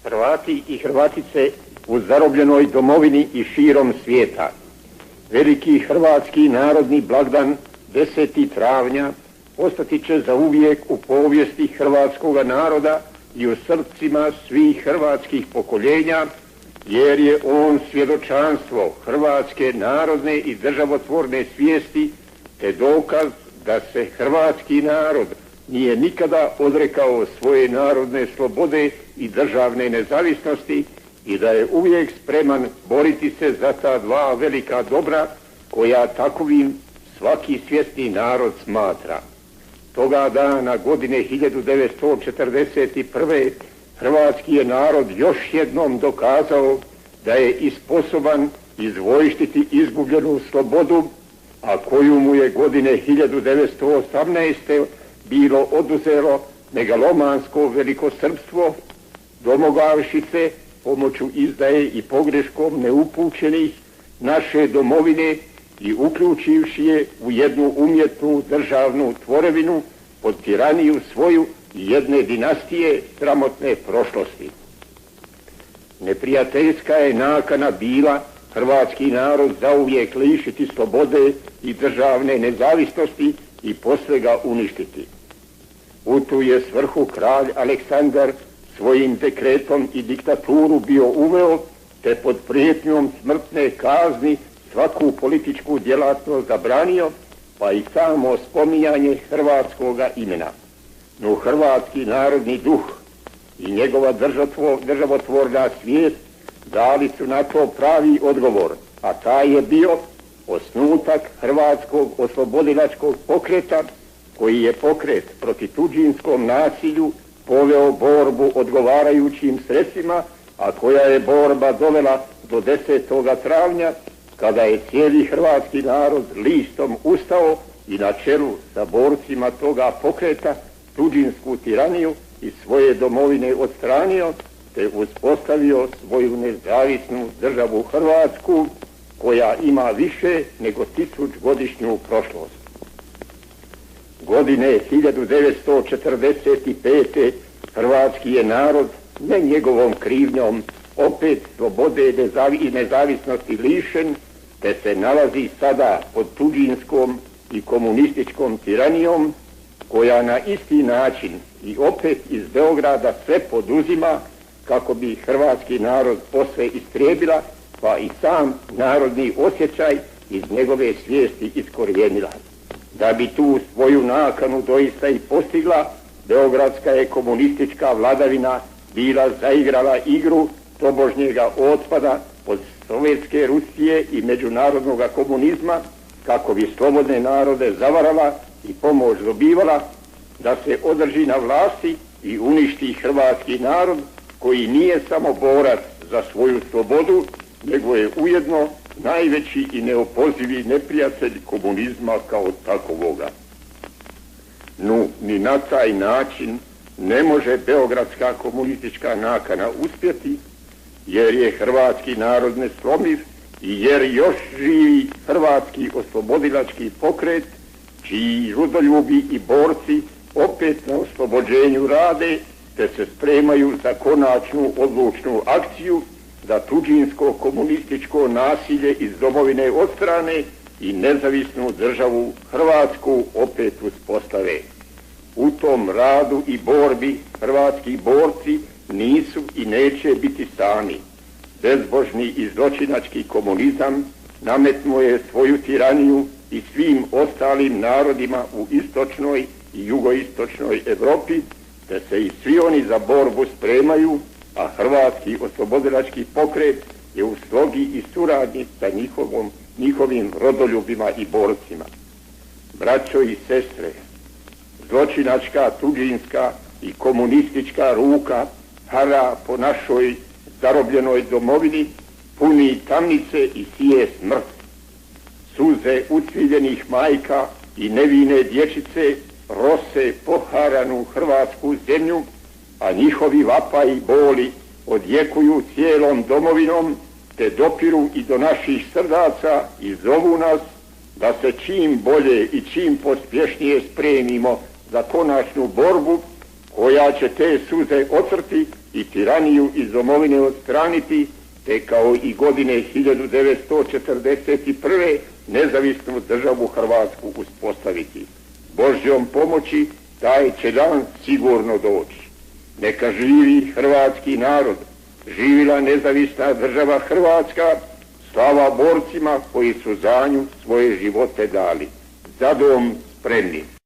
Hrvati i Hrvatice u zarobljenoj domovini i širom svijeta. Veliki hrvatski narodni blagdan 10. travnja ostati će zauvijek u povijesti hrvatskoga naroda i u srcima svih hrvatskih pokoljenja, jer je on svjedočanstvo hrvatske narodne i državotvorne svijesti te dokaz da se hrvatski narod nije nikada odrekao svoje narodne slobode i državne nezavisnosti i da je uvijek spreman boriti se za ta dva velika dobra koja takovim svaki svjesni narod smatra. Toga dana godine 1941. hrvatski je narod još jednom dokazao da je i sposoban izvojštiti izgubljenu slobodu, a koju mu je godine 1918. bilo oduzelo megalomansko velikosrpstvo, domogavši se pomoću izdaje i pogreškom neupućenih naše domovine i uključivši je u jednu umjetnu državnu tvorevinu pod tiraniju svoju i jedne dinastije sramotne prošlosti. Neprijateljska je nakana bila hrvatski narod zauvijek lišiti slobode i državne nezavisnosti i posve ga uništiti. U tu je svrhu kralj Aleksandar svojim dekretom i diktaturu bio uveo, te pod prijetnjom smrtne kazni svaku političku djelatnost zabranio, pa i samo spominjanje hrvatskoga imena. No hrvatski narodni duh i njegova državotvorna svijest dali su na to pravi odgovor, a taj je bio osnutak hrvatskog oslobodilačkog pokreta, koji je pokret protiv tuđinskom nasilju poveo borbu odgovarajućim sredstvima, a koja je borba dovela do 10. travnja, kada je cijeli hrvatski narod listom ustao i na čelu sa borcima toga pokreta tuđinsku tiraniju iz svoje domovine odstranio, te uspostavio svoju nezavisnu državu Hrvatsku, koja ima više nego 1000-godišnju prošlost. Godine 1945. hrvatski je narod, ne njegovom krivnjom, opet slobode i nezavisnosti lišen, te se nalazi sada pod tuđinskom i komunističkom tiranijom, koja na isti način i opet iz Beograda sve poduzima kako bi hrvatski narod posve istrijebila, pa i sam narodni osjećaj iz njegove svijesti iskorijenila. Da bi tu svoju nakanu doista i postigla, beogradska je komunistička vladavina bila zaigrala igru tobožnjega otpada od Sovjetske Rusije i međunarodnog komunizma, kako bi slobodne narode zavarala i pomoć dobivala da se održi na vlasti i uništi hrvatski narod, koji nije samo borac za svoju slobodu, nego je ujedno najveći i neopozivi neprijatelj komunizma kao takovoga. No, ni na taj način ne može beogradska komunistička nakana uspjeti, jer je hrvatski narod neslomiv i jer još živi hrvatski oslobodilački pokret, čiji rodoljubi i borci opet na oslobođenju rade, te se spremaju za konačnu odlučnu akciju da tuđinsko komunističko nasilje iz domovine odstrane i nezavisnu državu Hrvatsku opet uspostave. U tom radu i borbi hrvatski borci nisu i neće biti sami. Bezbožni i zločinački komunizam nametnuo je svoju tiraniju i svim ostalim narodima u istočnoj i jugoistočnoj Europi, te se i svi oni za borbu spremaju, a hrvatski oslobodilački pokret je u slogi i suradnji sa njihovim rodoljubima i borcima. Braćo i sestre, zločinačka, tuđinska i komunistička ruka hara po našoj zarobljenoj domovini, puni tamnice i sije smrt. Suze ucviljenih majka i nevine dječice rose poharanu hrvatsku zemlju, a njihovi vapaji boli odjekuju cijelom domovinom, te dopiru i do naših srdaca i zovu nas da se čim bolje i čim pospješnije spremimo za konačnu borbu, koja će te suze otrti i tiraniju iz domovine odstraniti, te kao i godine 1941. nezavisnu državu Hrvatsku uspostaviti. Božjom pomoći taj će dan sigurno doći. Neka živi hrvatski narod, živila nezavisna država Hrvatska, slava borcima koji su za nju svoje živote dali. Za dom spremni.